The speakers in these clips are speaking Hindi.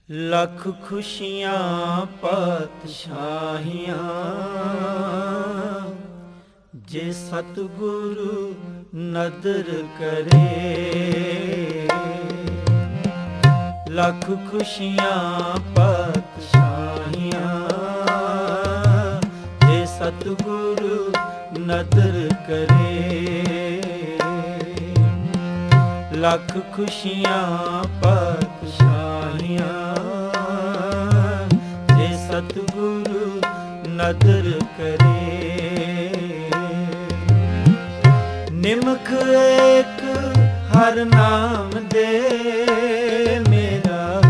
ਲੱਖ ਖੁਸ਼ੀਆਂ ਪਾਤਸ਼ਾਹੀਆਂ ਜੇ ਸਤਿਗੁਰੂ ਨਦਰ ਕਰੇ। ਲੱਖ ਖੁਸ਼ੀਆਂ ਪਾਤਸ਼ਾਹੀਆਂ ਜੇ ਸਤਿਗੁਰੂ ਨਦਰ ਕਰੇ। ਲੱਖ ਖੁਸ਼ੀਆਂ ਪਾਤਸ਼ਾਹੀਆਂ ਜੇ ਸਤਿਗੁਰੂ ਨਦਰ ਕਰੇ। ਨਿਮਖ ਏਕ ਹਰ ਨਾਮ ਦੇ ਮੇਰਾ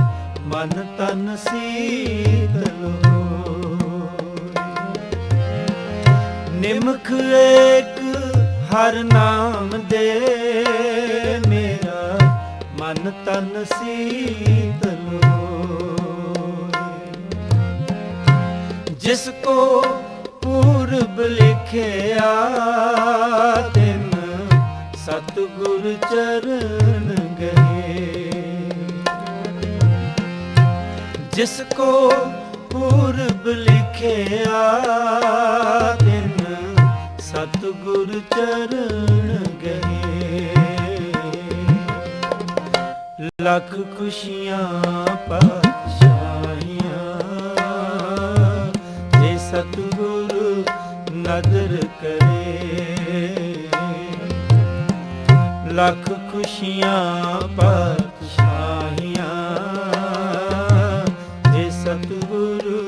ਮਨ ਤਨ ਸੀਤਲ ਹੋਏ। ਨਿਮਖ ਏਕ ਹਰ ਨਾਮ ਦੇ ਮੇਰਾ ਮਨ ਤਨ ਸੀਤਲ ਹੋਏ। ਜਿਸ ਕੋ ਪੂਰਬ ਲਿਖਿਆ ਤਿਨ ਸਤਿਗੁਰ ਚਰਨ ਗਏ। ਜਿਸ ਕੋ ਪੂਰਬ ਲਿਖਿਆ ਤਿਨ ਸਤਿਗੁਰ ਚਰਨ ਗਏ। ਲੱਖ ਖੁਸ਼ੀਆਂ ਪਾਤਸ਼ਾਹੀਆਂ ਜੇ ਸਤਿਗੁਰੂ ਨਦਰ ਕਰੇ। ਲੱਖ ਖੁਸ਼ੀਆਂ ਪਾਤਸ਼ਾਹੀਆਂ ਜੇ ਸਤਿਗੁਰੂ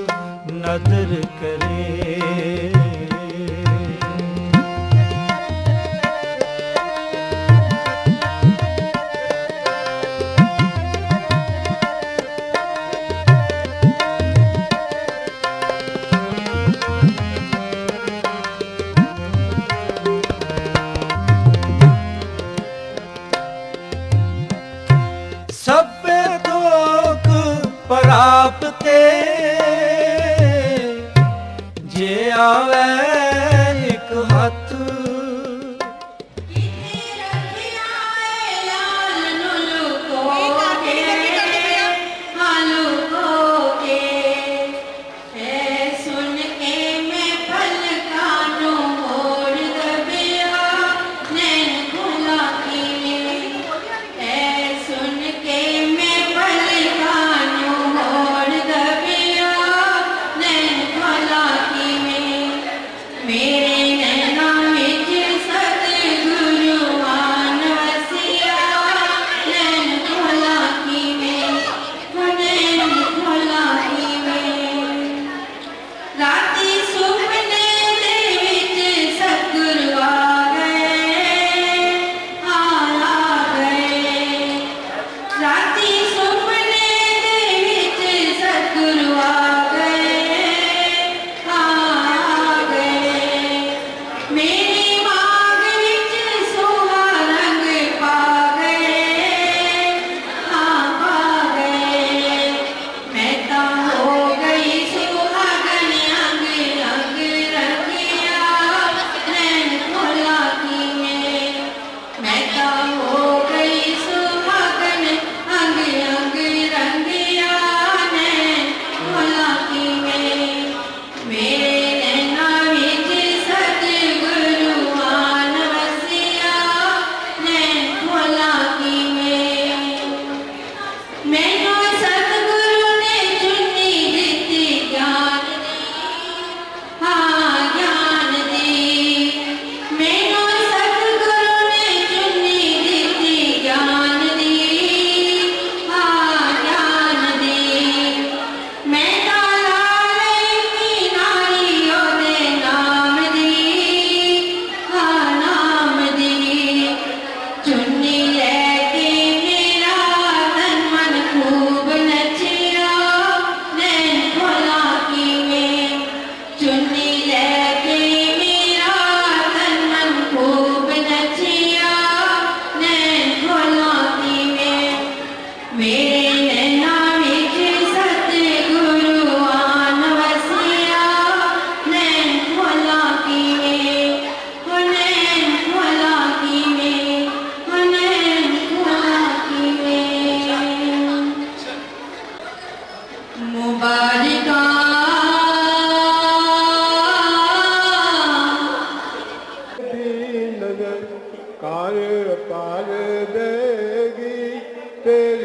ਨਦਰ ਕਰੇ। ਸਭੇ ਥੋਕ ਪ੍ਰਾਪਤੇ ਜੇ ਆਵੇ ਇੱਕ ਹੱਥ।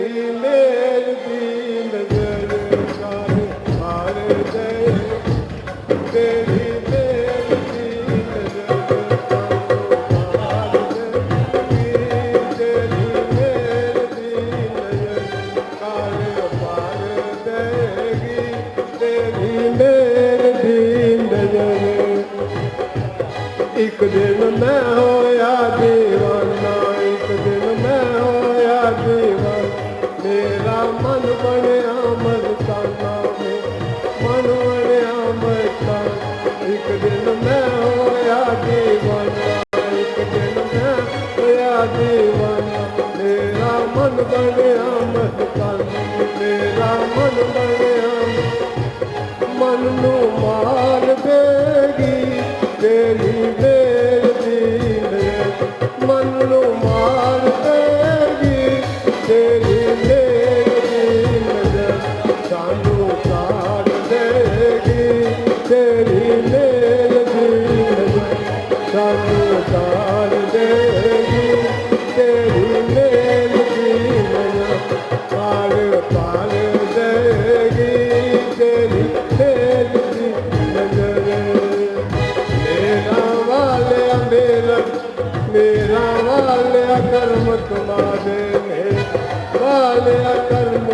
ਤੇਰੀ ਮੇਰ ਦੀ ਨਜ਼ਰ ਕਰ ਮਾਰ ਦੇ ਤੇਰੀ ਮੇਰ ਦੀ ਨਜ਼ਰ ਮਾਰ ਦੇ ਤੇਰੀ ਮੇਰ ਦੀ ਨਜ਼ਰ ਕਰ ਮਾਰ ਦੇਗੀ ਤੇਰੀ ਮੇਰ ਦੀ ਨਜ਼ਰ ਇੱਕ ਦਿਨ ਮੈਂ ਹੋਇਆ ਦੀਵਾਨਾ ਇੱਕ ਦਿਨ ਮੈਂ ਹੋਇਆ ਦੀਵਾਨਾ ਮੇਰਾ ਮਨ ਬਣਿਆ ਮਸਤਾਨਾ ਮਨ ਬਣਿਆ ਮਸਤਾਨਾ ਇੱਕ ਦਿਨ ਮੈਂ ਹੋਇਆ ਦੀਵਾਨਾ ਇੱਕ ਦਿਨ ਮੈਂ ਹੋਇਆ ਦੀਵਾਨਾ ਮੇਰਾ ਮਨ ਬਣਿਆ ਮਸਤਾਨਾ ਮੇਰਾ ਮਨ ਬਣਿਆ ਮਨ ਨੂੰ ਮਾਰ ਦੇਗੀ ਤੇਰੀ ਮੇਰ ਦੀ ਨਜ਼ਰ ਮਨ ਨੂੰ ਮਾਰ ਦੇਗੀ ਤੇਰੀ ਮੇਰ ਦੀ ਨਜ਼ਰ ਸਾਨੂੰ ਤਾਰ ਦੇਗੀ ਤੇਰੀ ਮੇਰ ਦੀ ਨਜ਼ਰ ਸਾਨੂੰ ਤਾਰ ਦੇਗੀ ਤੇਰੀ ਮੇਰ ਦੀ ਨਜ਼ਰ ਪਾਰ ਪਾਰ ਦੇਗੀ ਤੇਰੀ ਮੇਰ ਦੀ ਨਜ਼ਰ मेरा वालिया कर्म तुम्हारे वालिया कर्म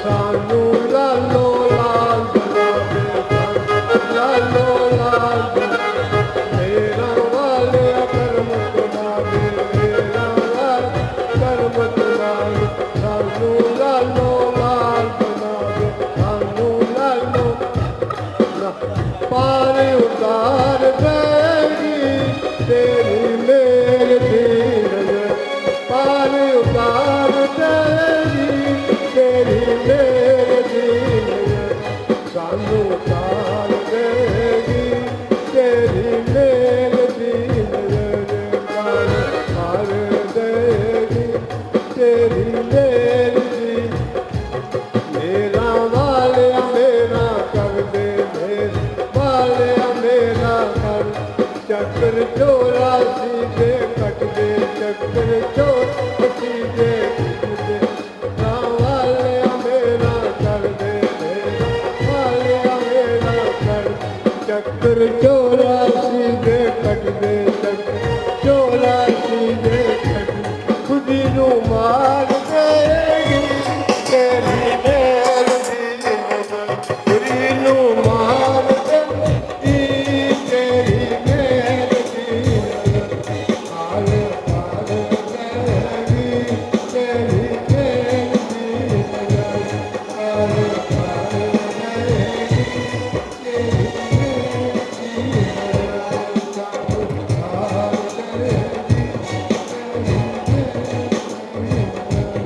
सानू लालो लाल बनावे लालो लाल मेरा वालिया कर्म तुम्हारे मेरा वाल कर्म तुम्हारे सानू लालो लाल बनावे सानू लालो पार उतार देगी तेरी मेर दी नजर पार उतार देगी तेरी मेर दी नजर सानू उतार देगी तेरी मेर दी नजर पार पार देगी तेरी मेर दी मेरा वालिया मेरा कर दे मेरे वालिया मेरा कर चक्कर चौरासी दे कट दे चक्कर चौरासी दे वालिया मेरा कर दे वालिया मेरा कर चक्कर चौरासी दे कट दे चक्कर चौरासी दे कट खुदी नू मार देगी तेरी मेर दी नजर खुदी नू मार देगी तेरी मेर दी नजर पार पार देगी तेरी मेर दी नजर पार पार देगी तेरी मेर दी नजर पार पार देगी तेरी मेर दी नजर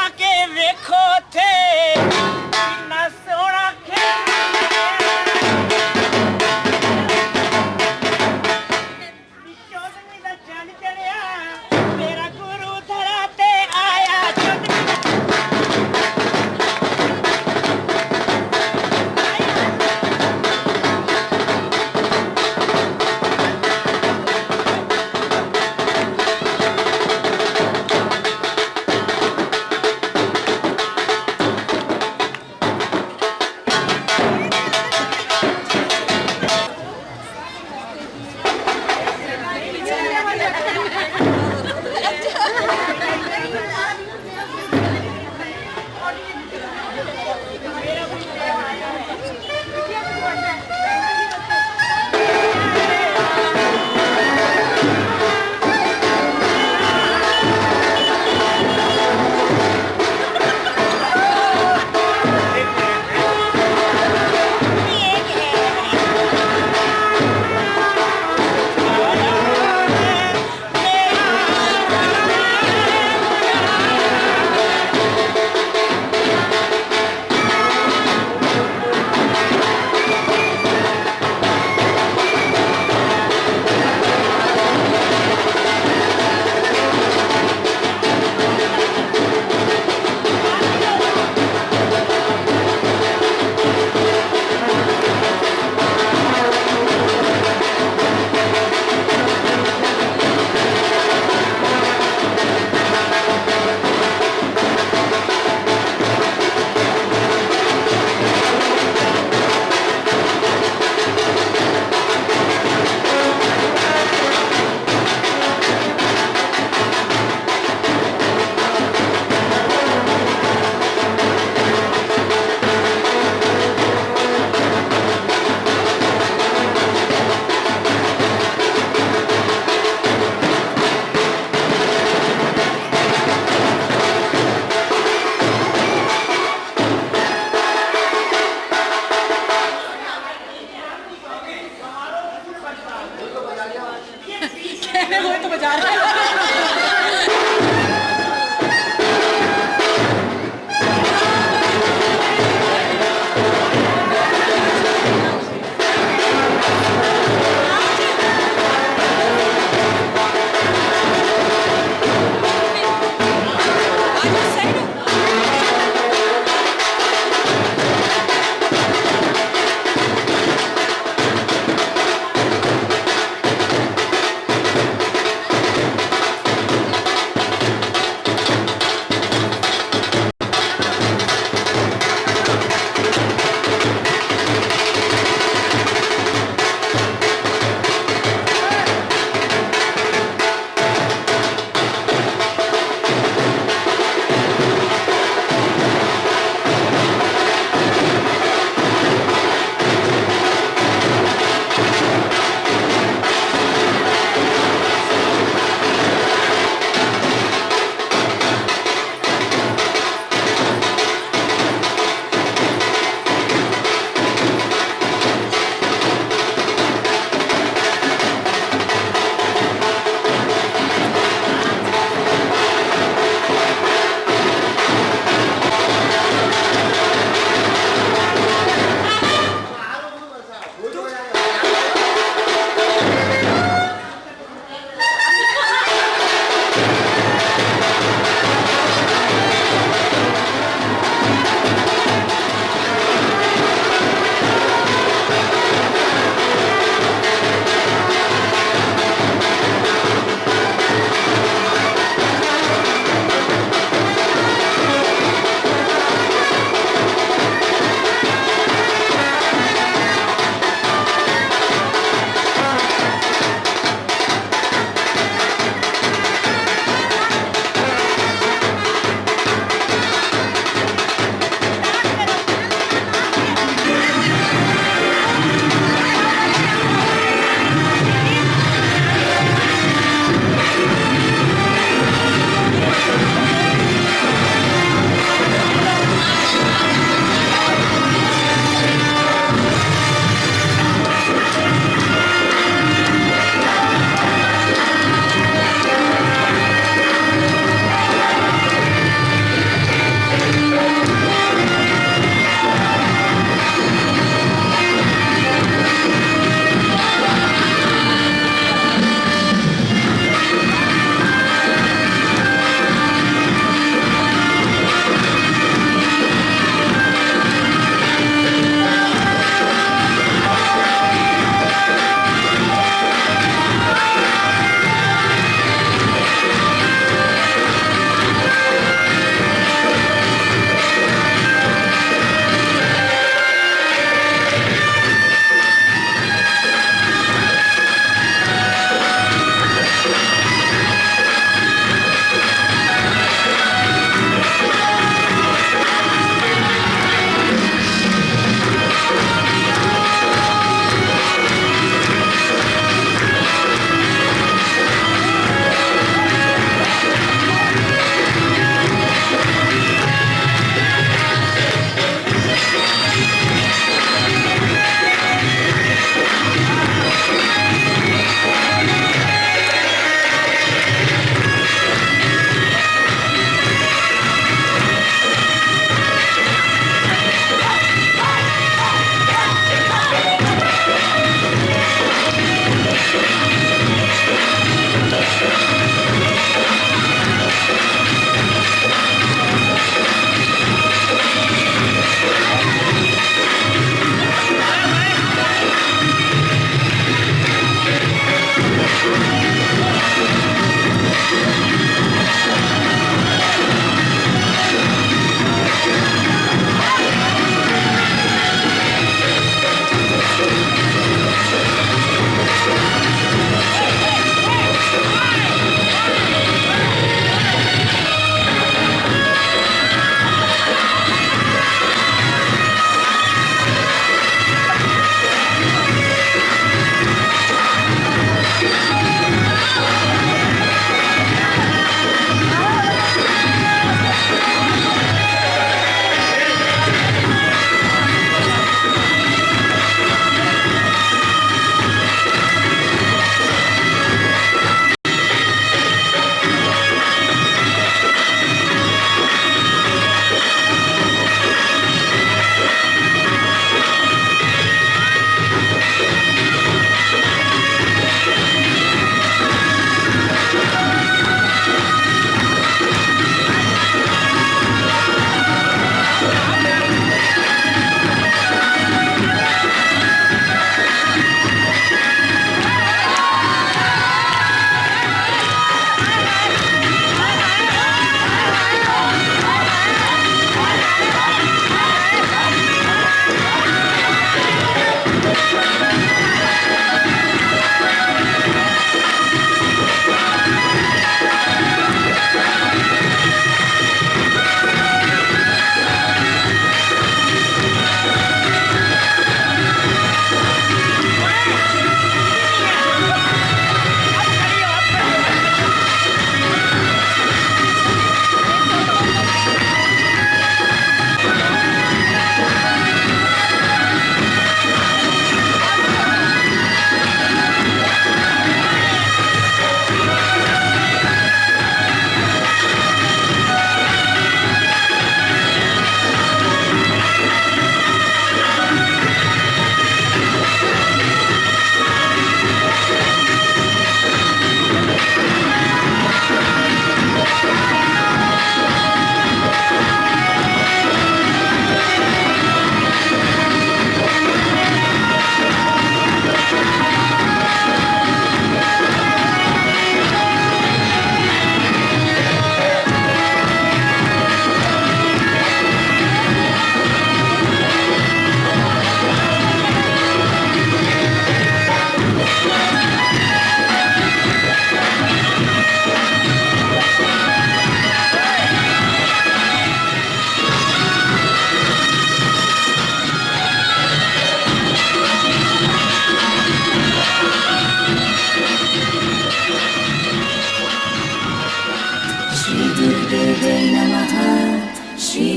ਕੇ ਵੇਖੋ ਥੇ ਕਿੰਨਾ ਸੋਹਣਾ ਚੌਦਵੀਂ ਦਾ ਚੰਨ ਚੜਿਆ ਮੇਰਾ ਗੁਰੂ ਧਰਾ ਤੇ ਆਇਆ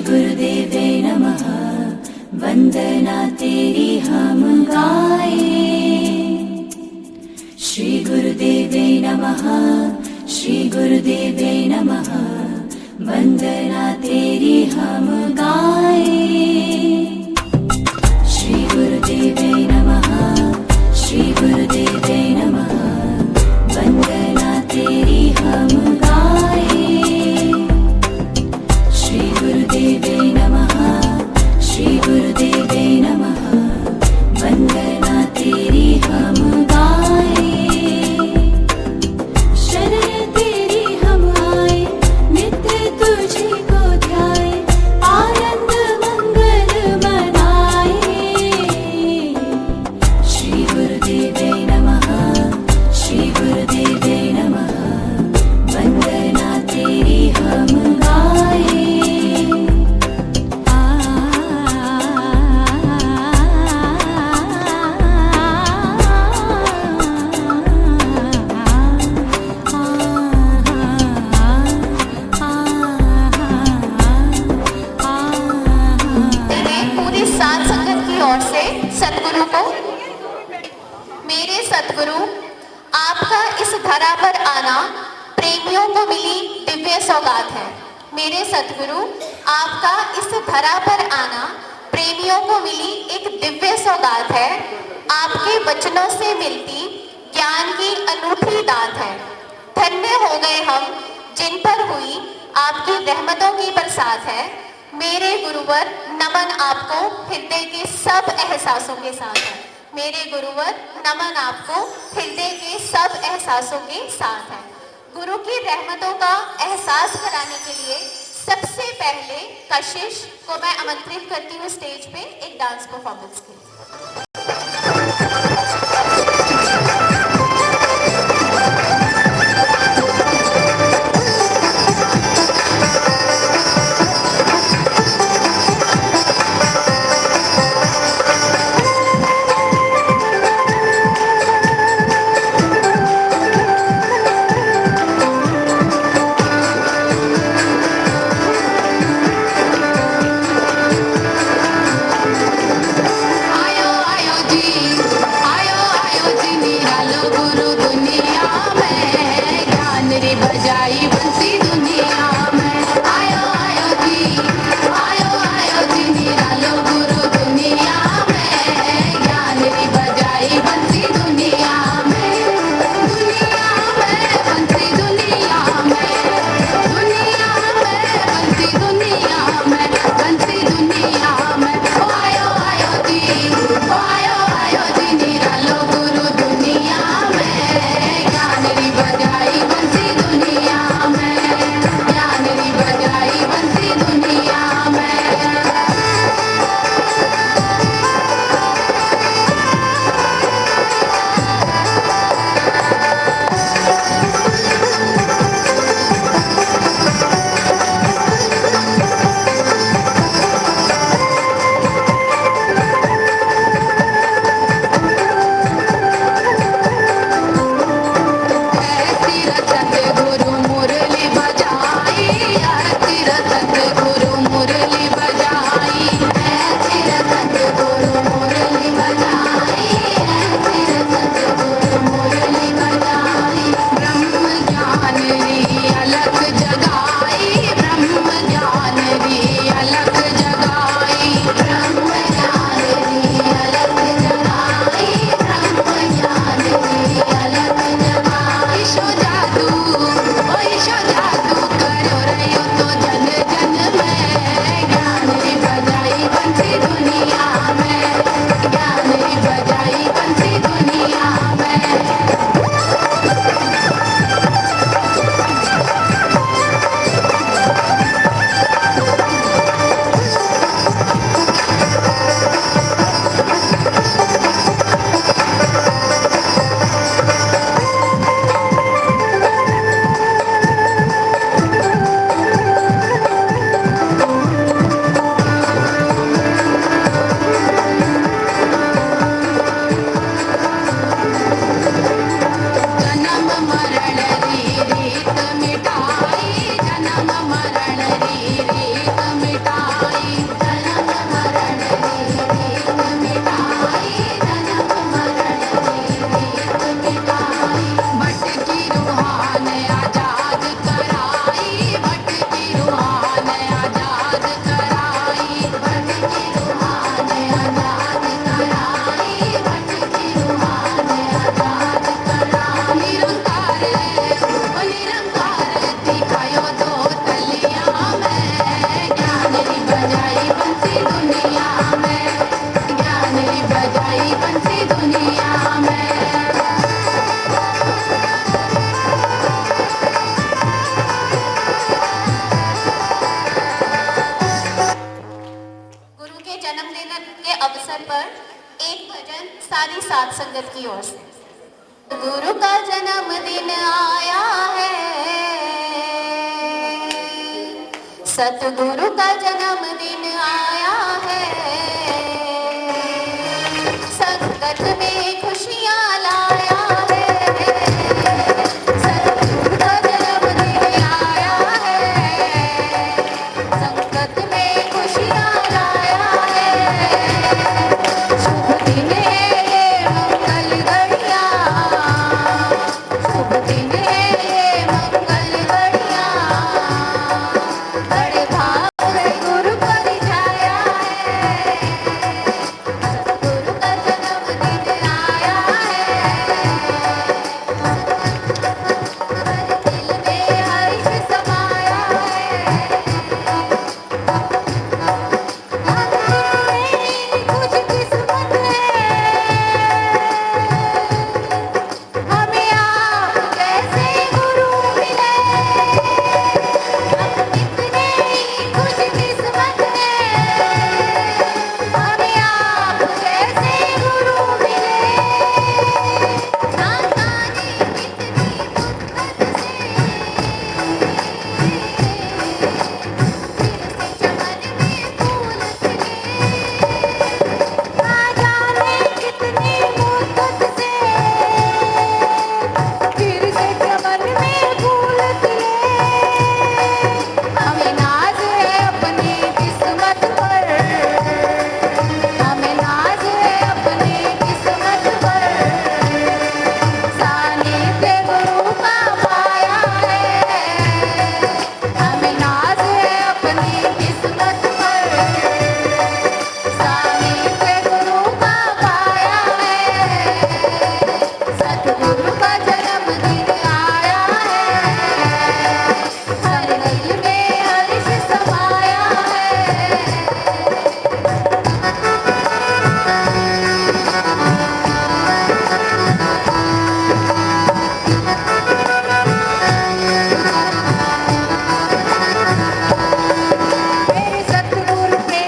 गुरुदेवे नमः। वंदना तेरी हम गाए। श्री गुरुदेवे नमः। श्री गुरुदेवे नमः। वंदना तेरी हम गाए। श्री गुरुदेवे नमः। श्री गुरुदेवे नमः। वंदना तेरी हम गाए। श्री गुरुदेवे नमः। श्री गुरुदेवे नमः। वंदना तेरी हम गाए। शरण तेरी हम आए, नित्य तुझी को ध्याए, आनंद मंगल मनाए। श्री गुरुदेवे नमः। श्री गुरुदेवे नमः। वंदना तेरी हम गाए। पूरी सात संगत की ओर से सतगुरु को। मेरे सतगुरु, आपका इस धरा पर आना प्रेमियों को मिली दिव्य सौगात है। मेरे सतगुरु, आपका इस धरा पर आना प्रेमियों को मिली एक दिव्य सौगात है। आपके वचनों से मिलती ज्ञान की अनूठी दात है। धन्य हो गए हम जिन पर हुई आपकी रहमतों की बरसात है। मेरे गुरुवर, नमन आपको हृदय के सब एहसासों के साथ है। मेरे गुरुवर, नमन आपको हृदय के सब एहसासों के साथ है। गुरु की रहमतों का एहसास कराने के लिए सबसे पहले कशिश को मैं आमंत्रित करती हूँ स्टेज पे एक डांस परफॉर्मेंस के लिए। आयो आयो अवसर पर एक भजन सारी साध संगत की ओर से। गुरु का जन्मदिन आया है, सतगुरु का जन्मदिन आया है, संगत में खुशियाँ लाया है, सतगुरु का जन्मदिन आया है, संगत में खुशियाँ लाया है, शुभ दिन है ये मंगल घड़ियाँ, शुभ दिन है ये मंगल घड़ियाँ, बड़े भाग से गुरु को रिझाया है, सतगुरु का जन्मदिन आया है, हर दिल में हर्ष समाया है, मेरी कुछ किस्मत है, हमें आप जैसे गुरु मिले, कितने ही खुश किस्मत है, हमें आप जैसे गुरु मिले, ना जाने कितनी मुद्दत से, चमन में फूल खिले, ना जाने कितनी मुद्दत से, फिर से चमन में फूल खिले, हमें नाज है अपनी किस्मत पर, हमें नाज है अपनी किस्मत पर, सानिध्य गुरु का पाया है, हमें नाज है अपनी किस्मत पर, सानिध्य गुरु का पाया है, सतगुरु का जन्मदिन आया है, हर दिल में हर्ष समाया है। मेरे सतगुरु के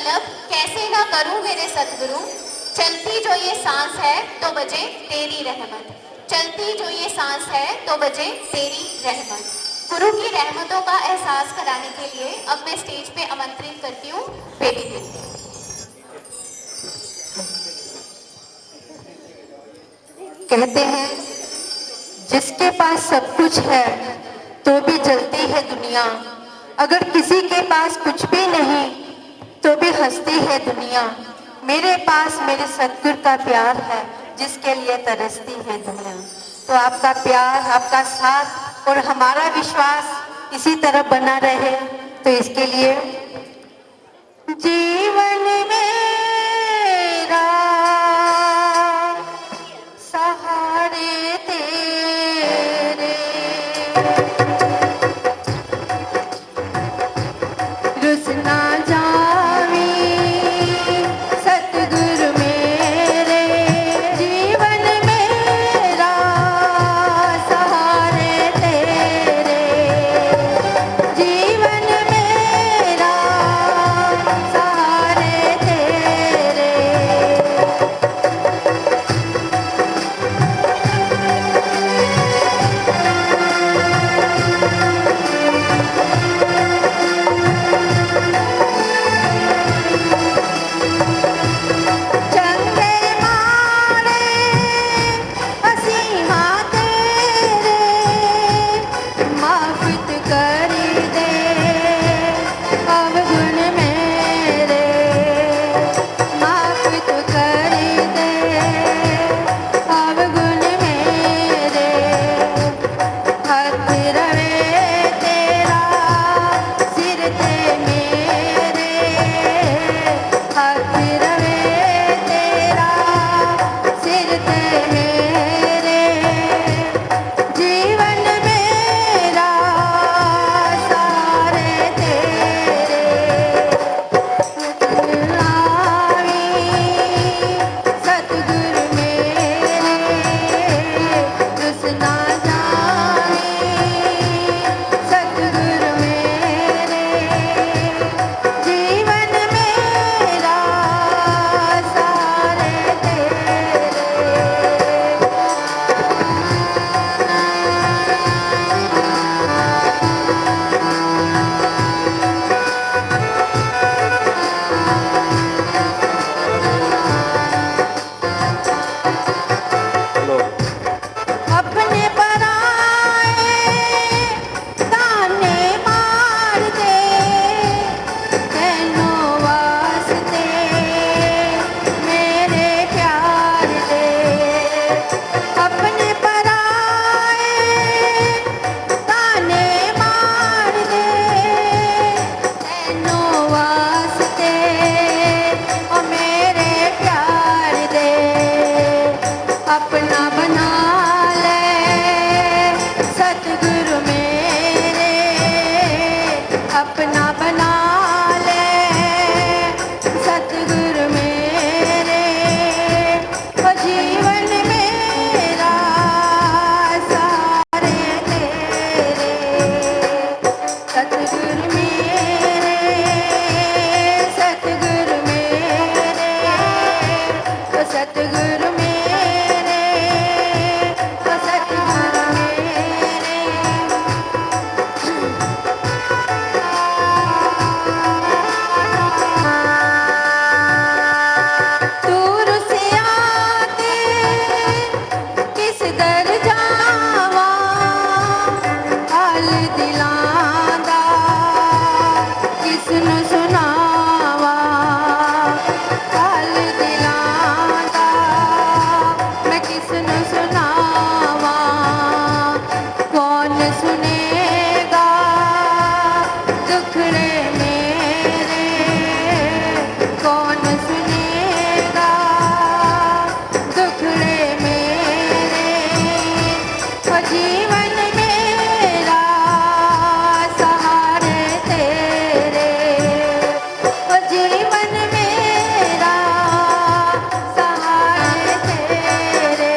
तलब कैसे ना करूं मेरे सतगुरु, चलती जो ये सांस है तो बजे तेरी रहमत, चलती जो ये सांस है तो बजे तेरी रहमत। गुरु की रहमतों का एहसास कराने के लिए अब मैं स्टेज पे आमंत्रित करती हूँ बेबी दीदी। कहते हैं जिसके पास सब कुछ है तो भी जलती है दुनिया, अगर किसी के पास कुछ भी नहीं तो भी हंसती है दुनिया। मेरे पास मेरे सतगुरु का प्यार है जिसके लिए तरसती है दुनिया। तो आपका प्यार, आपका साथ और हमारा विश्वास इसी तरह बना रहे, तो इसके लिए जीवन मेरा सहारे तेरे, रुस ना जावी सतगुरु मेरे, जीवन मेरा सहारे तेरे, जीवन मेरा सहारे तेरे। चंगे मारे हसीहा तेरे, माफित कर दे अवगुण मेरे, माफित कर दे अवगुण मेरे। हथ रवे तेरा सिर ते मेरे, हथ रवे तेरा सिर ते मेरे, जीवन मेरा सारे तेरे। लावी सतगुरु मेरे, रुस ना जावी सतगुरु मेरे, जीवन मेरा सारे तेरे। अपने पराए ताने मार दे, तैनों वास्ते मेरे प्यार दे। अपने पराए ताने मार दे, तैनों वास्ते ओ मेरे प्यार दे। अपना बना ले सतगुरु मेरे, अपना बना ले सतगुरु मेरे, ओ जीवन मेरा सारे तेरे। सतगुरु मेरे, सतगुरु मेरे, ओ सतगुरु मेरे, ओ सतगुरु मेरे। दूर से आते किस दर जावा, हाल दिलां दा किसनु सुनावा, हाल दिलां दा मैं किसनु सुनावा। कौन सुनेगा दुखड़े मेरे, कौन सुनेगा दुखड़े मेरे, ओ जीवन मेरा सहारे तेरे, ओ जीवन मेरा सहारे तेरे।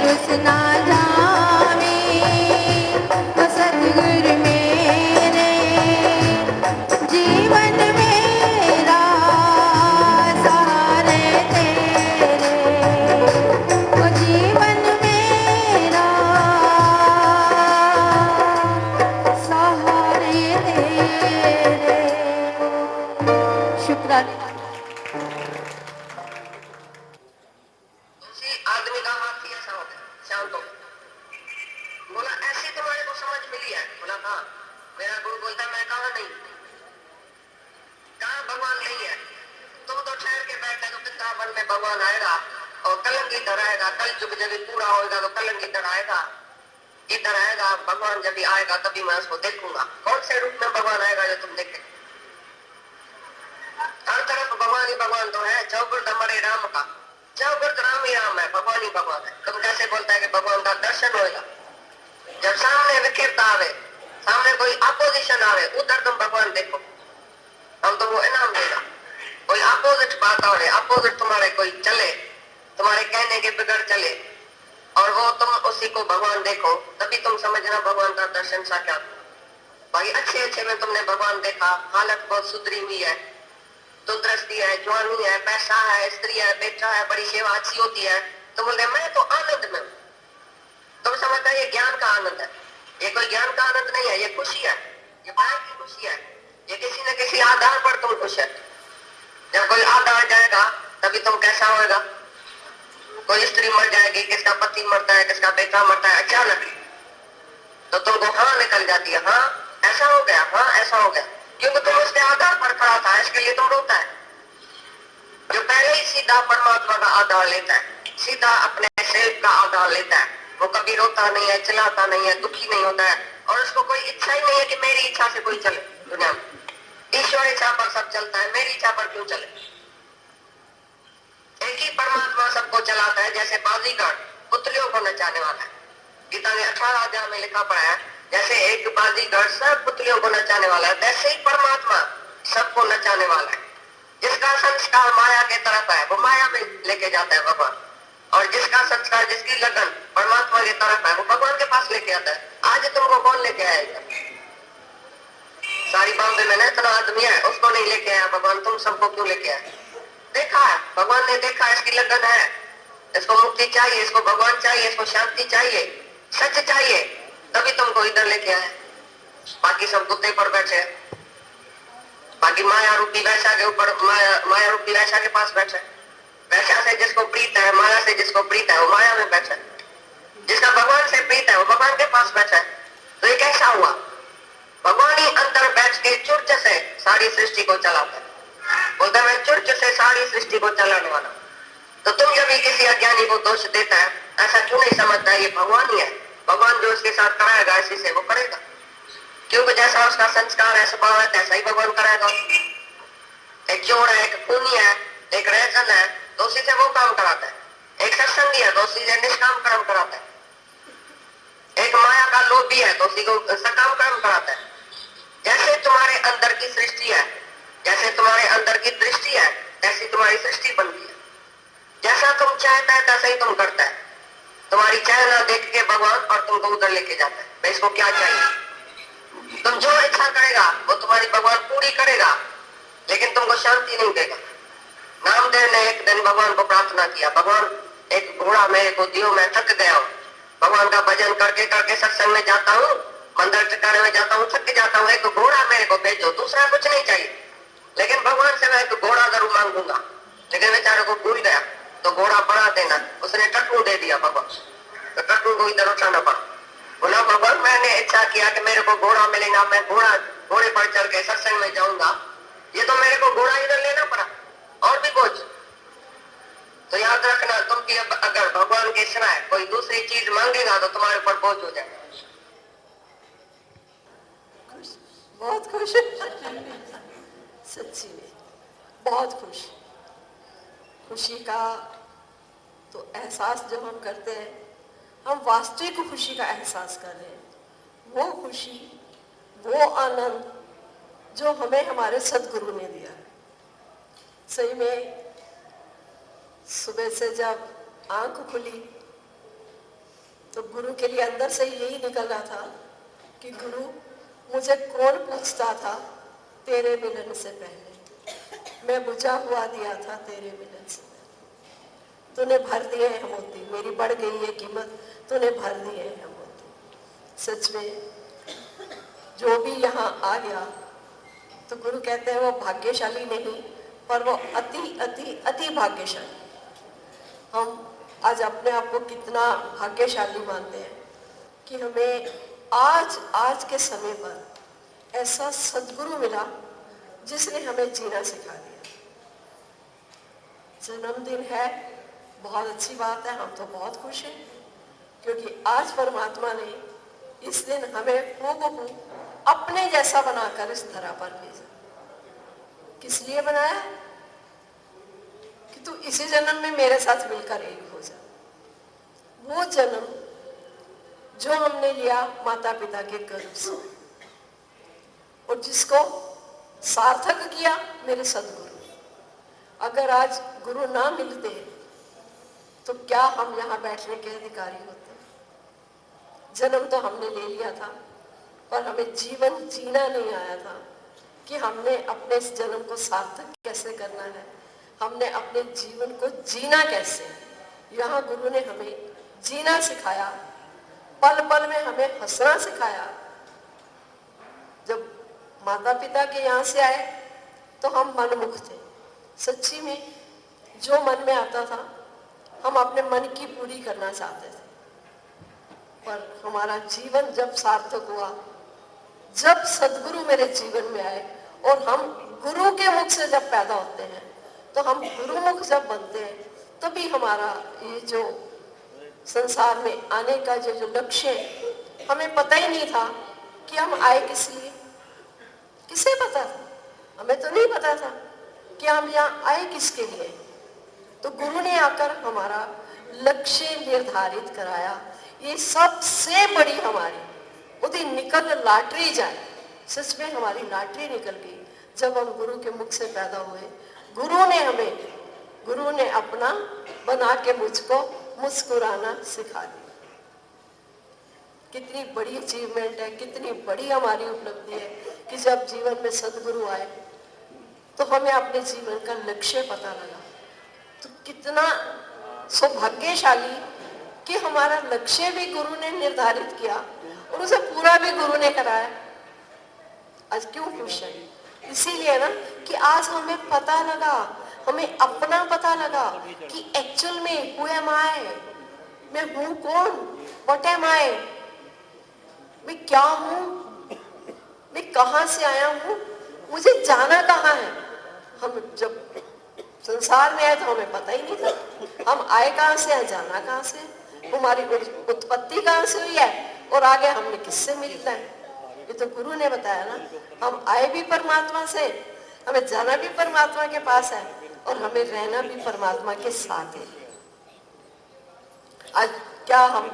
रुस ना जावे ओ सतगुरु मेरे जीवन मेरा सहारे तेरे ओ जीवन मेरा सहारे तेरे। शुक्राना। उसी आदमी का हाथ ही ऐसा हो गया, शांत हो गया। बोला ऐसी तुम्हारे को समझ मिली है? बोला हाँ। मेरा गुरु बोलता मैं कहा नहीं, कहा भगवान नहीं है। तुम तो ठहर के बैठे तो वृंदावन में भगवान आएगा और कलंगी आएगा, कल युग जब पूरा होगा तो कलंगी आएगा। इधर आएगा भगवान, जब भी आएगा तभी मैं उसको देखूंगा। कौन से रूप में भगवान आएगा जो तुम देखे? हर तरफ भगवान ही भगवान तो है। चौगुर्द हमारे राम का, चौगुर्द राम ही राम है, भगवान ही भगवान है। तुम कैसे बोलता है कि भगवान का दर्शन होगा? जब सामने विखेरता आवे, सामने कोई अपोजिशन आवे, उधर तुम भगवान देखो, हम तुमको इनाम देगा। कोई अपोजिट बात आवे, अपोजिट तुम्हारे कोई चले, तुम्हारे कहने के बगैर चले और वो तुम उसी को भगवान देखो, तभी तुम समझना भगवान का दर्शन साक्षात। भाई अच्छे अच्छे में तुमने भगवान देखा, हालत बहुत सुधरी हुई है, तंदुरुस्ती है, जवानी है, पैसा है, स्त्री है, बेटा है, बड़ी सेवा अच्छी होती है, तो बोलते मैं तो आनंद में हूं। तुम समझता ये ज्ञान का आनंद है, ये कोई ज्ञान का आनंद नहीं है, ये खुशी है, ये माया की खुशी है, ये किसी न किसी आधार पर तुम खुश है। जब कोई आधार जाएगा तभी तुम कैसा होगा? कोई स्त्री मर जाएगी, किसका पति मरता है, किसका बेटा मरता है अचानक, तो तुमको हाँ निकल जाती है, हाँ ऐसा हो गया, हाँ ऐसा हो गया, क्योंकि तुम उसके आधार पर खड़ा था, इसके लिए तुम रोता है। जो पहले ही सीधा परमात्मा का आधार लेता है, सीधा अपने सेल्फ का आधार लेता है, वो कभी रोता नहीं है, चिल्लाता नहीं है, दुखी नहीं होता है, और उसको कोई इच्छा ही नहीं है कि मेरी इच्छा से कोई चले दुनिया में। ईश्वर इच्छा पर सब चलता है, मेरी इच्छा पर क्यों चले? एक ही परमात्मा सबको चलाता है। जैसे बाजीगर पुतलियों को नचाने वाला है, गीता ने 18 अध्याय में लिखा पड़ा है, जैसे एक बाजीगर सब पुतलियों को नचाने वाला है, वैसे ही परमात्मा सबको नचाने वाला है। जिसका संस्कार माया के तरफ है वो माया में लेके जाता है भगवान, और जिसका संस्कार, जिसकी लगन परमात्मा की तरफ है वो भगवान के पास लेके आता है। आज तुमको कौन लेके आएगा? सारी बॉम्बे में इतना आदमी है, उसको नहीं लेके आया भगवान, तुम सबको क्यों लेके आए? देखा है भगवान ने, देखा इसकी लगन है, इसको मुक्ति चाहिए, इसको भगवान चाहिए, इसको शांति चाहिए, सच चाहिए, तभी तुमको इधर लेके आए। बाकी सब कुत्ते पर बैठे, बाकी माया रूपी वैसा के ऊपर, माया रूपी वैसा के पास बैठे। वैसा से जिसको प्रीत है, माया से जिसको प्रीत है वो माया में बैठा है, जिसका भगवान से प्रीत है वो भगवान के पास बैठा है। तो ये कैसा हुआ? भगवान ही अंदर बैठ के चुर्च से सारी सृष्टि को चलाता है, बोलता है मैं चुर्च से सारी सृष्टि को चलाने वाला। तो तुम जब भी किसी अज्ञानी को दोष देता है, ऐसा क्यों नहीं समझता है ये भगवान ही है? भगवान जो उसके साथ कराएगा इसी से वो करेगा, क्योंकि जैसा उसका संस्कार है, स्वभाव है, तैसा ही भगवान कराएगा। एक चोर है, एक खूनी है, एक रहजन है, तो उसी से वो काम कराता है। एक सत्संगी है तो उसी से निष्काम कर्म कराता है। एक माया का लोभी है तो उसी को सकाम कर्म कराता है। जैसे तुम्हारे अंदर की सृष्टि है, जैसे तुम्हारे अंदर की दृष्टि है, ऐसी तुम्हारी सृष्टि बनती है। जैसा तुम चाहता है तैसा ही तुम करता है। तुम्हारी चाहना देख के भगवान और तुमको उधर लेके जाता है, भाई इसको क्या चाहिए। तुम जो इच्छा करेगा वो तुम्हारी भगवान पूरी करेगा, लेकिन तुमको शांति नहीं देगा। नामदेव ने एक दिन भगवान को प्रार्थना किया, भगवान एक घोड़ा मेरे को दियो, मैं थक गया हूँ, भगवान का भजन करके करके सत्संग में जाता हूँ, मंदिर टिकाने में जाता हूँ, थक जाता हूँ, एक घोड़ा मेरे को भेजो, दूसरा कुछ नहीं चाहिए। लेकिन भगवान से मैं एक घोड़ा जरूर मांगूंगा। लेकिन बेचारे को भूल गया, तो घोड़ा बढ़ा देना, उसने टट्टू दे दिया भगवान, तो टट्टू को इधर उठाना पड़ा। बोला भगवान मैंने इच्छा किया कि मेरे को घोड़ा मिलेगा, मैं घोड़े पर चढ़ के सत्संग में जाऊंगा, ये तो मेरे को घोड़ा इधर लेना पड़ा और भी बोझ। तो याद रखना, तुम भी अगर भगवान के सिवाय कोई दूसरी चीज मांगेगा तो तुम्हारे ऊपर बोझ हो जाएगा। बहुत खुश सच्ची में बहुत खुश। खुशी का तो एहसास जब हम करते हैं, हम वास्तविक खुशी का एहसास कर रहे हैं। वो खुशी, वो आनंद जो हमें हमारे सदगुरु ने दिया। सही में सुबह से जब आंख खुली तो गुरु के लिए अंदर से यही निकल रहा था कि गुरु, मुझे कौन पूछता था तेरे मिलन से पहले, मैं बुझा हुआ दिया था तेरे मिलन से पहले। तूने भर दिए हैं मोती, मेरी बढ़ गई है कीमत, तूने भर दिए हैं मोती। सच में जो भी यहाँ आ गया तो गुरु कहते हैं वो भाग्यशाली नहीं, पर वो अति अति अति भाग्यशाली। हम आज अपने आप को कितना भाग्यशाली मानते हैं कि हमें आज के समय पर ऐसा सद्गुरु मिला जिसने हमें जीना सिखा दिया। जन्मदिन है, बहुत अच्छी बात है, हम तो बहुत खुश हैं क्योंकि आज परमात्मा ने इस दिन हमें हूबहू अपने जैसा बनाकर इस धरा पर भेजा। किस लिए बनाया? कि तू इसी जन्म में मेरे साथ मिलकर एक हो जा। वो जन्म जो हमने लिया माता पिता के गर्भ से और जिसको सार्थक किया मेरे सद्गुरु। अगर आज गुरु ना मिलते तो क्या हम यहाँ बैठने के अधिकारी होते? जन्म तो हमने ले लिया था पर हमें जीवन जीना नहीं आया था कि हमने अपने इस जन्म को सार्थक कैसे करना है, हमने अपने जीवन को जीना कैसे। यहाँ गुरु ने हमें जीना सिखाया, पल पल में हमें हंसना सिखाया। जब माता पिता के यहाँ से आए तो हम मनमुख थे। सच्ची में जो मन में आता था हम अपने मन की पूरी करना चाहते थे, पर हमारा जीवन जब सार्थक हुआ, जब सद्गुरु मेरे जीवन में आए और हम गुरु के मुख से जब पैदा होते हैं तो हम गुरुमुख जब बनते हैं तभी हमारा ये जो संसार में आने का जो लक्ष्य है, हमें पता ही नहीं था कि हम आए किस लिए। किसे पता था? हमें तो नहीं पता था कि हम यहाँ आए किसके लिए। तो गुरु ने आकर हमारा लक्ष्य निर्धारित कराया। ये सबसे बड़ी हमारी उदी निकल लॉटरी जाए। सच में हमारी लॉटरी निकल गई जब हम गुरु के मुख से पैदा हुए। गुरु ने अपना बना के मुझको मुस्कुराना सिखा दिया। कितनी बड़ी अचीवमेंट है, कितनी बड़ी हमारी उपलब्धि है कि जब जीवन में सद्गुरु आए तो हमें अपने जीवन का लक्ष्य पता लगा। तो कितना सौभाग्यशाली कि हमारा लक्ष्य भी गुरु ने निर्धारित किया और उसे पूरा भी गुरु ने कराया। आज क्यों खुश है? इसीलिए ना कि आज हमें पता लगा, हमें अपना पता लगा कि एक्चुअल में हु एम आई, मैं हूं कौन, व्हाट एम आई, मैं क्या हूं, मैं कहां से आया हूं, मुझे जाना कहां है। हम जब संसार में आए तो हमें पता ही नहीं था हम आए कहां से हैं, जाना कहां से, हमारी उत्पत्ति कहां से हुई है और आगे हमने किससे मिलना है। ये तो गुरु ने बताया ना। हम आए भी परमात्मा से, हमें जाना भी परमात्मा के पास है और हमें रहना भी परमात्मा के साथ है। आज क्या हम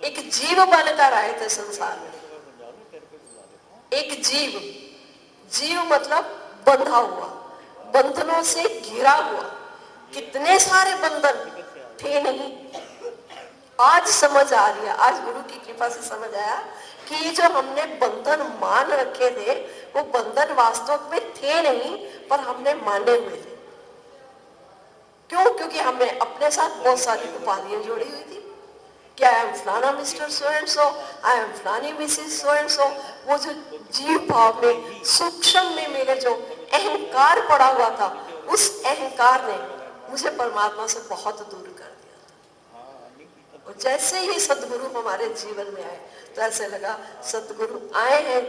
एक जीव बनकर आए थे संसार में, एक जीव मतलब बंधा हुआ, बंधनों से घिरा हुआ। कितने सारे बंधन थे नहीं, आज समझ आ रही है। आज गुरु की कृपा से समझ आया कि ये जो हमने बंधन मान रखे थे वो बंधन वास्तव में थे नहीं, पर हमने माने हुए थे। क्यों? क्योंकि हमने अपने साथ बहुत सारी उपाधियां जोड़ी हुई थी कि आई एम फलाना mister so and so, I am फलानी मिसेस सो एंड सो। वो जो जीव भाव में सूक्ष्म में मेरे जो अहंकार पड़ा हुआ था, उस अहंकार ने मुझे परमात्मा से बहुत दूर कर दिया। और जैसे ही सद्गुरु हमारे जीवन में आए तो ऐसे लगा सद्गुरु आए हैं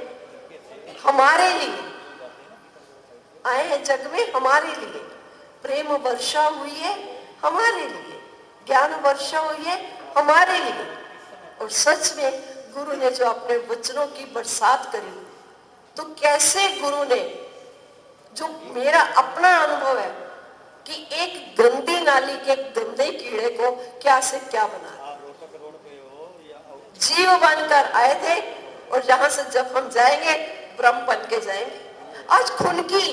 हमारे लिए, आए हैं जग में हमारे लिए। प्रेम वर्षा हुई है हमारे लिए, ज्ञान वर्षा हुई है हमारे लिए। और सच में गुरु ने जो अपने वचनों की बरसात करी, तो कैसे गुरु ने, जो मेरा अपना अनुभव है कि एक गंदी नाली के गंदे कीड़े को क्या से क्या बना, जीव बनकर आए थे और जहां से जब हम जाएंगे ब्रह्म बन के जाएंगे। आज खून की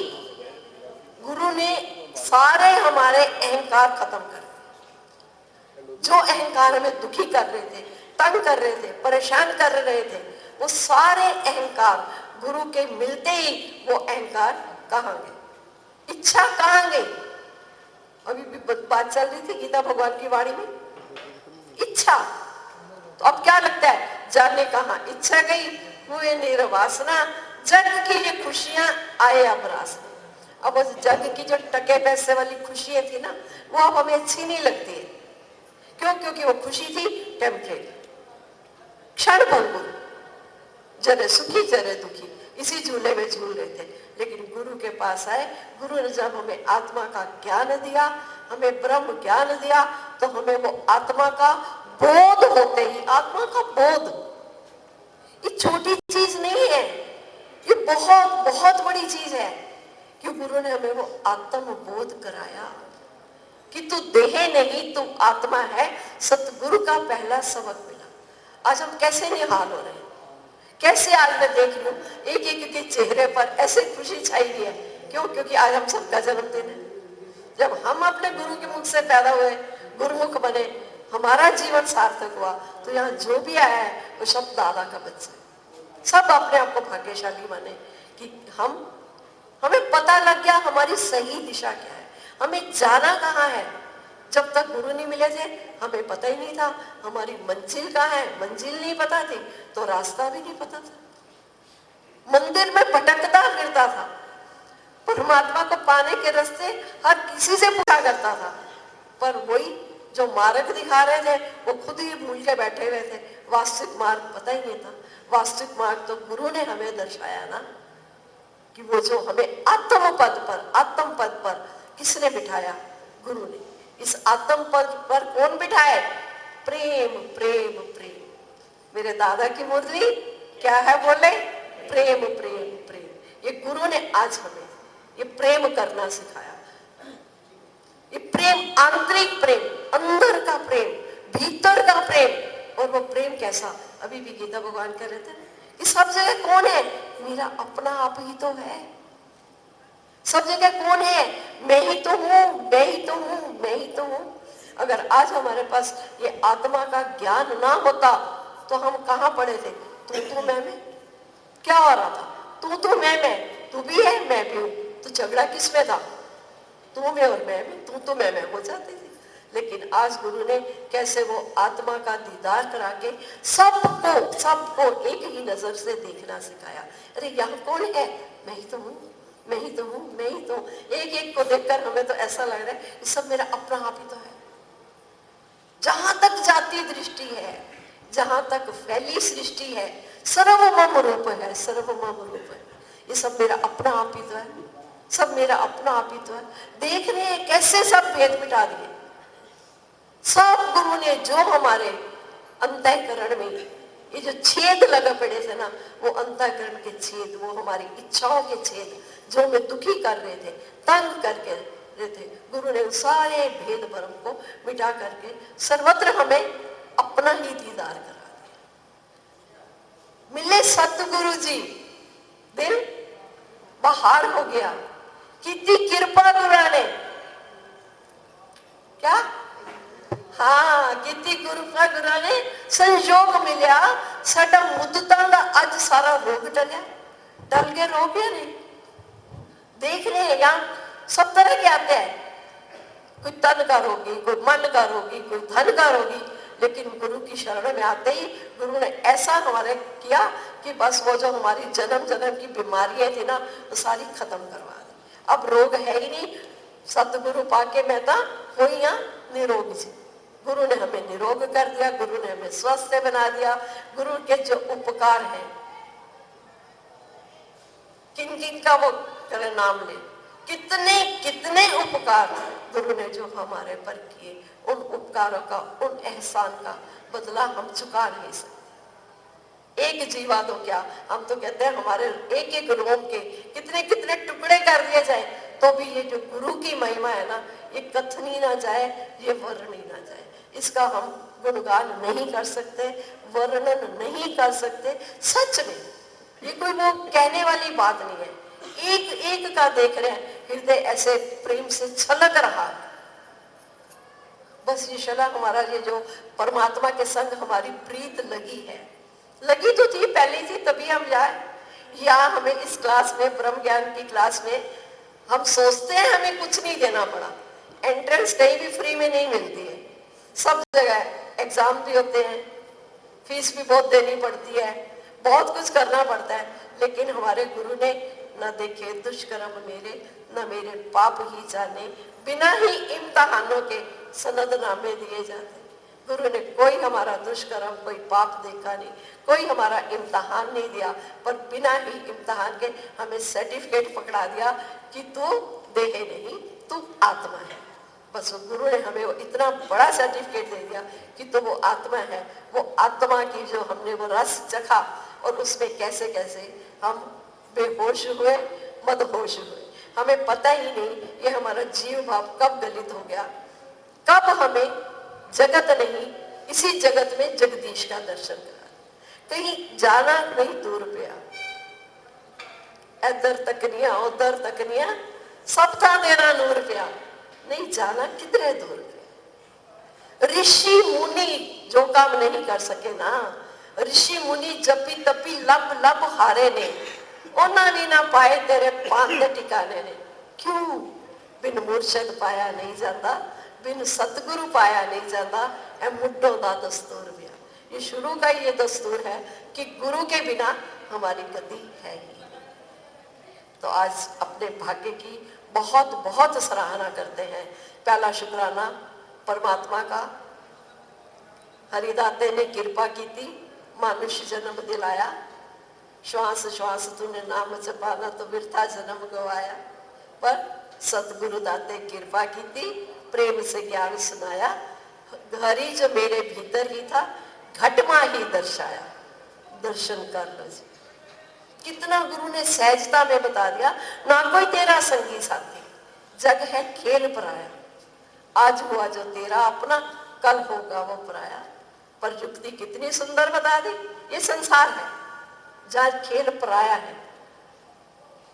गुरु ने सारे हमारे अहंकार खत्म कर दिए। जो अहंकार हमें दुखी कर रहे थे, तंग कर रहे थे, परेशान कर रहे थे, वो सारे अहंकार गुरु के मिलते ही वो अहंकार कहाँ गए, इच्छा कहाँ गई? अभी भी बात चल रही थी गीता भगवान की वाणी में, इच्छा। तो अब क्या लगता है, जाने कहाँ इच्छा गई, हुए निर्वासना, जग की ये खुशियां आए अब रास। अब उस जग की जो टके पैसे वाली खुशियां थी ना, वो अब हमें अच्छी नहीं लगती है। क्यों? क्योंकि वो खुशी थी टेम्परेरी, क्षण भंगुर, जरे सुखी जरे दुखी, इसी झूले में झूल रहे थे। लेकिन गुरु के पास आए, गुरु ने जब हमें आत्मा का ज्ञान दिया, हमें ब्रह्म ज्ञान दिया, तो हमें वो आत्मा का बोध होते ही, आत्मा का बोध, ये छोटी चीज नहीं है, ये बहुत बहुत बड़ी चीज है कि गुरु ने हमें वो आत्म बोध कराया कि तू देह नहीं, तू आत्मा है। सतगुरु का पहला सबक मिला। आज हम कैसे निहाल हो रहे हैं, कैसे आज मैं देख रही हूँ एक एक के चेहरे पर ऐसे खुशी छाई हुई है। क्यों? क्योंकि आज हम सबका जन्मदिन है। जब हम अपने गुरु के मुख से पैदा हुए, गुरुमुख बने, हमारा जीवन सार्थक हुआ, तो यहाँ जो भी आया है वो सब दादा का बच्चा है। सब अपने आप को भाग्यशाली माने कि हमें पता लग गया हमारी सही दिशा क्या है, हमें जाना कहाँ है। जब तक गुरु नहीं मिले थे हमें पता ही नहीं था हमारी मंजिल कहाँ है, मंजिल नहीं पता थी तो रास्ता भी नहीं पता था। मंदिर में भटकता फिरता था, परमात्मा को पाने के रास्ते हर किसी से पूछा करता था, पर वही जो मार्ग दिखा रहे थे वो खुद ही भूल के बैठे हुए थे। वास्तविक मार्ग पता ही नहीं था। वास्तविक मार्ग तो गुरु ने हमें दर्शाया ना, कि वो जो हमें आत्म पद पर किसने बिठाया? गुरु ने। इस आत्म पद पर कौन बिठाए? प्रेम प्रेम प्रेम। मेरे दादा की मुरली क्या है बोले? प्रेम प्रेम प्रेम। ये गुरु ने आज हमें ये प्रेम करना सिखाया। ये प्रेम, आंतरिक प्रेम, अंदर का प्रेम, भीतर का प्रेम। और वो प्रेम कैसा? अभी भी गीता भगवान कह रहे थे कि सब जगह कौन है? मेरा अपना आप ही तो है। सब जगह कौन है? मैं ही तो हूँ, मैं ही तो हूँ, मैं ही तो हूँ। अगर आज हमारे पास ये आत्मा का ज्ञान ना होता तो हम कहाँ पड़े थे? तू मैं क्या हो रहा था? तू मैं, तू भी है मैं भी हूँ। तो झगड़ा किस में था? तू मैं और मैं में, तू मैं हो जाती थी। लेकिन आज गुरु ने कैसे वो आत्मा का दीदार करा के सबको एक ही नजर से देखना सिखाया। अरे यहाँ कौन है? मैं ही तो हूँ, मैं ही तो हूँ, मैं ही तो। एक एक को देखकर हमें तो ऐसा लग रहा है ये सब मेरा अपना आप ही तो है। जहां तक जाती दृष्टि है, जहां तक फैली सृष्टि है, सर्वमम रूप है, सर्वमम रूप है। ये सब मेरा अपना आप ही तो है, सब मेरा अपना आप ही तो है। देख रहे हैं कैसे सब भेद मिटा दिए। सब गुरु ने जो हमारे अंतःकरण में ये जो छेद लगे पड़े थे ना, वो अंतःकरण के छेद, वो हमारी इच्छाओं के छेद जो हमें दुखी कर रहे थे, तंग करके रहे थे, गुरु ने उन सारे भेद भरम को मिटा करके सर्वत्र हमें अपना ही दीदार करा दिया। मिले सतगुरु जी, दिल बाहर हो गया। कितनी कृपा गुरु ने, क्या? हाँ, कितनी कृपा गुरु ने, संयोग मिलिया साडा मुद्दतां दा अज सारा रोग टल गए। रोग है नहीं, देख रहे हैं यहाँ सब तरह के आते हैं। कोई तन का रोगी, कोई मन का रोगी, कोई धन का रोगी। लेकिन गुरु की शरण में आते ही गुरु ने ऐसा हमारे किया कि बस वो जो हमारी जन्म की बीमारियां थी ना, वो सारी खत्म करवा दी। अब रोग है ही नहीं। सतगुरु पाके मैं तो हो ही निरोग जी। गुरु ने हमें निरोग कर दिया, गुरु ने हमें स्वस्थ बना दिया। गुरु के जो उपकार है, किन किन का वो करे नाम ले, कितने कितने उपकार गुरु ने जो हमारे पर किए, उन उपकारों का, उन एहसान का बदला हम चुका नहीं सकते। एक जीवा तो क्या, हम तो कहते हैं हमारे एक एक रोम के कितने कितने टुकड़े कर दिए जाए तो भी ये जो गुरु की महिमा है ना, ये कथनी ना जाए, ये वर्णनी ना जाए। इसका हम गुणगान नहीं कर सकते, वर्णन नहीं कर सकते। सच में ये कोई वो कहने वाली बात नहीं है। एक एक का देख रहे हैं, हृदय ऐसे प्रेम से छलक रहा है। बस ये शला हमारा ये जो परमात्मा के संग हमारी प्रीत लगी है, लगी तो थी पहले थी, तभी हम जाए। या हमें इस क्लास में, ब्रह्म ज्ञान की क्लास में, हम सोचते हैं हमें कुछ नहीं देना पड़ा, एंट्रेंस कहीं भी फ्री में नहीं मिलती है, सब जगह एग्जाम भी होते हैं, फीस भी बहुत देनी पड़ती है, बहुत कुछ करना पड़ता है, लेकिन हमारे गुरु ने न देखे दुष्कर्म मेरे, न मेरे पाप ही जाने, बिना ही इम्तहानों के सनद नामे दिए जाते। गुरु ने कोई हमारा दुष्कर्म, कोई पाप देखा नहीं, कोई हमारा इम्तहान नहीं दिया, पर बिना ही इम्तहान के हमें सर्टिफिकेट पकड़ा दिया कि तू देह नहीं, तू आत्मा है। बस वो गुरु ने हमें वो इतना बड़ा सर्टिफिकेट दे दिया कि तो वो आत्मा है। वो आत्मा की जो हमने वो रस चखा और उसमें कैसे कैसे हम बेहोश हुए, मदहोश हुए, हमें पता ही नहीं ये हमारा जीव भाव कब गलित हो गया, कब हमें जगत नहीं, इसी जगत में जगदीश का दर्शन करा। कहीं जाना नहीं दूर पे, इधर तकनिया उधर तकनिया, सब था तेरा नूर पे, नहीं जाना कितने दूर पे। ऋषि मुनि जो काम नहीं कर सके ना, ऋषि मुनि जपी तपी लब लब हारे ने, उन्होंने ना पाए तेरे पांदे ठिकाने ने। क्यों? बिन मुर्शद पाया नहीं जाता, बिन सतगुरु पाया नहीं जाता, ए मुड्ढों दा दस्तूर भी। ये शुरू का ये दस्तूर है कि गुरु के बिना हमारी गति है ही नहीं। तो आज अपने भाग्य की बहुत बहुत सराहना करते हैं। पहला शुक्राना परमात्मा का, हरिदाते ने कृपा की थी, मनुष्य जन्म दिलाया, श्वास श्वास तूने नाम जपाना तो बिरथा जन्म गवाया, पर सतगुरु दाते कृपा की थी, प्रेम से ज्ञान सुनाया, हरि जो मेरे भीतर ही था, घटमा ही दर्शाया, दर्शन कर लो जी। कितना गुरु ने सहजता में बता दिया, ना कोई तेरा संगी साथी, जग है खेल पराया, आज हुआ जो तेरा अपना, कल होगा वो पराया। पर युक्ति कितनी सुंदर बता दी, ये संसार है जहाँ खेल पराया है,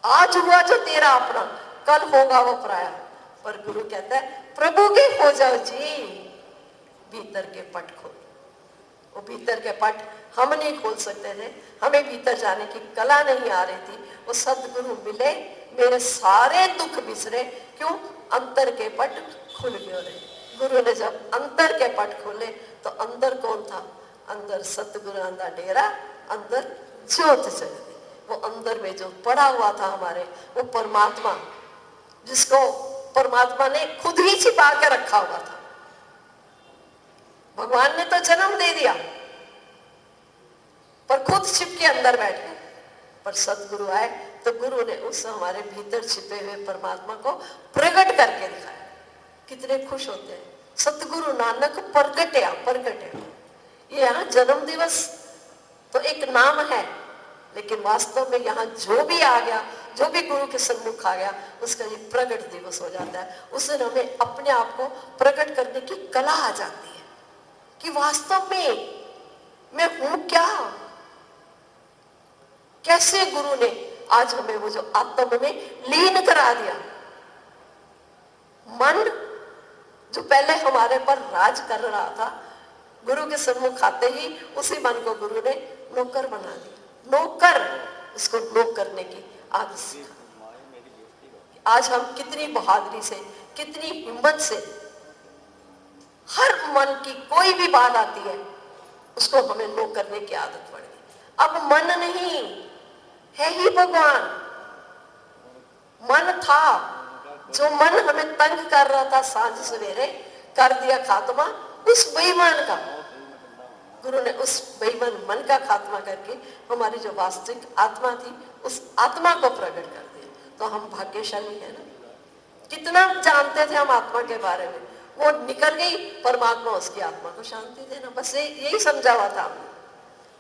आज हुआ जो तेरा अपना, कल होगा वो पराया। पर गुरु कहता है प्रभु के हो जाओ जी, भीतर के पट खोल। वो भीतर के पट हम नहीं खोल सकते थे, हमें भीतर जाने की कला नहीं आ रही थी। वो सदगुरु मिले, मेरे सारे दुख बिसरे, क्यों? अंतर के पट खुल गए रे। गुरु ने जब अंतर के पट खोले तो अंदर कौन था? अंदर सतगुरु का डेरा, अंदर ज्योत जग गई। वो अंदर में जो पड़ा हुआ था हमारे, वो परमात्मा, जिसको परमात्मा ने खुद ही छिपा के रखा हुआ था। भगवान ने तो जन्म दे दिया, पर खुद छिप के अंदर बैठ गए। पर सतगुरु आए तो गुरु ने उस हमारे भीतर छिपे हुए परमात्मा को प्रकट करके दिखाया। कितने खुश होते हैं, सतगुरु नानक प्रगट्या प्रगट्या। ये यहाँ जन्म दिवस तो एक नाम है, लेकिन वास्तव में यहाँ जो भी आ गया, जो भी गुरु के सम्मुख आ गया, उसका ये प्रकट दिवस हो जाता है। उस दिन हमें अपने आप को प्रकट करने की कला आ जाती है कि वास्तव में मैं हूं क्या। कैसे गुरु ने आज हमें वो जो आत्म में लीन करा दिया। मन जो पहले हमारे पर राज कर रहा था, गुरु के सम्मुख आते ही उसी मन को गुरु ने नौकर बना दिया। नौकर, उसको नौकर करने की आदत सिखा। आज हम कितनी बहादुरी से, कितनी हिम्मत से, हर मन की कोई भी बात आती है उसको हमें नो करने की आदत पड़ गई। अब मन नहीं है ही भगवान। मन था, जो मन हमें तंग कर रहा था, सांझ सवेरे कर दिया खात्मा उस बेईमान का। गुरु ने उस बेईमान मन का खात्मा करके हमारी जो वास्तविक आत्मा थी, उस आत्मा को प्रकट कर दिया। तो हम भाग्यशाली है ना। कितना जानते थे हम आत्मा के बारे में, वो निकल गई, परमात्मा उसकी आत्मा को शांति देना, बस यही समझा हुआ था हमने।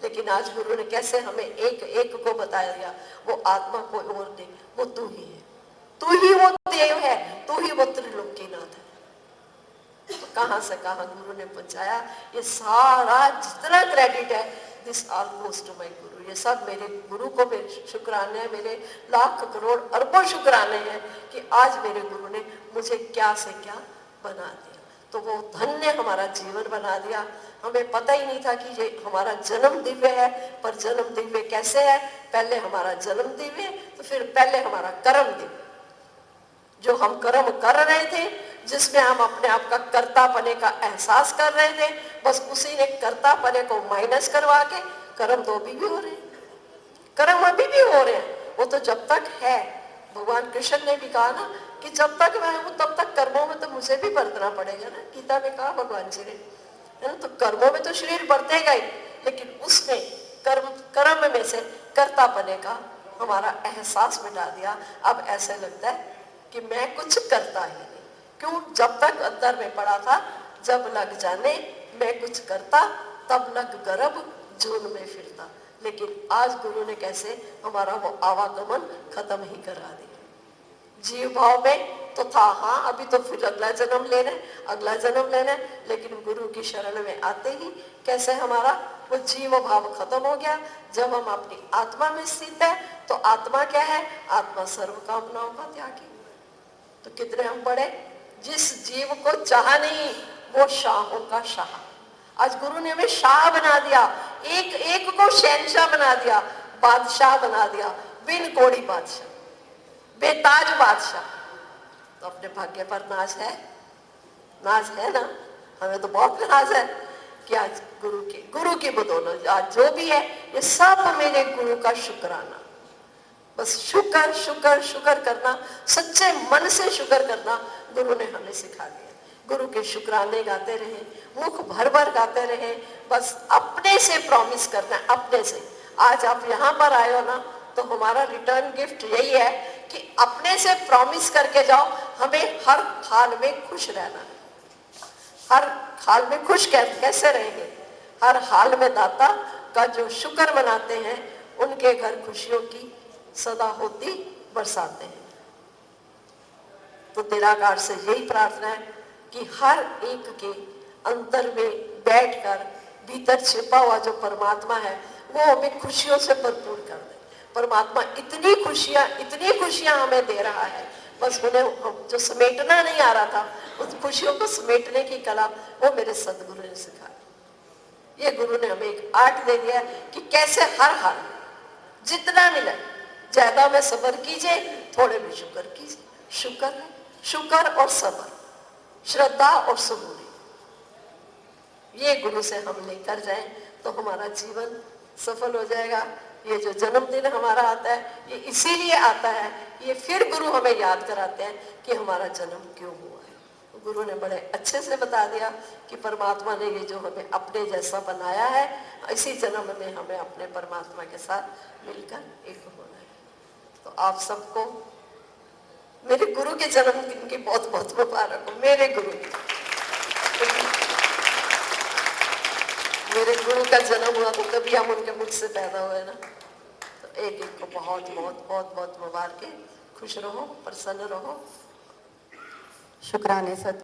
लेकिन आज गुरु ने कैसे हमें एक एक को बताया दिया, वो आत्मा कोई और नहीं, वो तू ही है, तू ही वो देव है, तू ही वो त्रिलोकीनाथ है। तो कहां से कहां गुरु ने पहुंचाया। ये सारा जितना क्रेडिट है, this all goes to my guru. ये सब मेरे गुरु को मेरे शुक्राने हैं, मेरे लाख करोड़ अरबों शुक्राने हैं कि आज मेरे गुरु ने मुझे क्या से क्या बना दिया। तो वो धन्य हमारा जीवन बना दिया। हमें पता ही नहीं था कि ये हमारा जन्म दिव्य है, पर जन्म दिव्य कैसे है? पहले हमारा जन्म दिव्य, तो फिर पहले हमारा कर्म दिव्य। जो हम कर्म कर रहे थे, जिसमें हम अपने आप का कर्तापने का एहसास कर रहे थे, बस उसी ने कर्तापने को माइनस करवा के कर्म तो अभी भी हो रहे हैं, कर्म अभी भी हो रहे हैं। वो तो जब तक है, भगवान कृष्ण ने भी कहा ना कि जब तक मैं हूं तब तक कर्मों में तो मुझे भी बरतना पड़ेगा ना। गीता में कहा भगवान जी ने, है ना। तो कर्मों में तो शरीर बरतेगा ही, लेकिन उसमें कर्म में से कर्तापने का हमारा एहसास मिटा दिया। अब ऐसे लगता है कि मैं कुछ करता ही नहीं। क्यों? जब तक अंदर में पड़ा था, जब लग जाने मैं कुछ करता, तब लग गर्भ जून में फिरता। लेकिन आज गुरु ने कैसे हमारा वो आवागमन खत्म ही करा दिया। जीव भाव में तो था, हाँ अभी तो फिर अगला जन्म लेना है, अगला जन्म लेना है, लेकिन गुरु की शरण में आते ही कैसे हमारा वो जीव भाव खत्म हो गया। जब हम अपनी आत्मा में स्थित है, तो आत्मा क्या है? आत्मा सर्व कामनाओं का त्यागी। तो कितने हम बड़े, जिस जीव को चाहा नहीं वो शाहों का शाह। आज गुरु ने हमें शाह बना दिया, एक एक को शहंशाह बना दिया, बादशाह बना दिया, बिन कोड़ी बादशाह, बेताज बादशाह। तो अपने भाग्य पर नाज है, नाज है ना। हमें तो बहुत नाज है कि आज गुरु की बदौलत आज जो भी है, ये सब मेरे गुरु का शुक्राना। बस शुक्र शुक्र शुक्र करना, सच्चे मन से शुक्र करना गुरु ने हमें सिखा दिया। गुरु के शुक्राने गाते रहे, मुख भर भर गाते रहे, बस अपने से प्रॉमिस करना है, अपने से। आज आप यहाँ पर आए हो ना, तो हमारा रिटर्न गिफ्ट यही है कि अपने से प्रॉमिस करके जाओ, हमें हर हाल में खुश रहना है। हर हाल में खुश कैसे रहेंगे? हर हाल में दाता का जो शुक्र मनाते हैं, उनके घर खुशियों की सदा होती बरसाते हैं। तो निराकार से यही प्रार्थना है कि हर एक के अंतर में बैठकर भीतर छिपा हुआ जो परमात्मा है, वो हमें खुशियों से भरपूर कर दे। परमात्मा इतनी खुशियां हमें दे रहा है, बस उन्हें जो समेटना नहीं आ रहा था, उस खुशियों को समेटने की कला वो मेरे सदगुरु ने सिखाई। ये गुरु ने हमें एक आर्ट दे दिया है कि कैसे हर हाल में जितना मिले, ज्यादा में सब्र कीजिए, थोड़े में शुक्र कीजिए। शुक्र और सब्र, श्रद्धा और सबूरी, ये गुरु से हम लेकर जाएं तो हमारा जीवन सफल हो जाएगा। ये जो जन्मदिन हमारा आता है, ये इसीलिए आता है, ये फिर गुरु हमें याद कराते हैं कि हमारा जन्म क्यों हुआ है। गुरु ने बड़े अच्छे से बता दिया कि परमात्मा ने ये जो हमें अपने जैसा बनाया है, इसी जन्म में हमें अपने परमात्मा के साथ मिलकर एक होना है। तो आप सबको मेरे गुरु के जन्मदिन की बहुत बहुत मुबारक हो। मेरे गुरु का जन्म हुआ तो कभी हम उनके मुख से पैदा हुए ना। तो एक एक को बहुत बहुत बहुत बहुत मुबारक। खुश रहो, प्रसन्न रहो। शुक्राने सत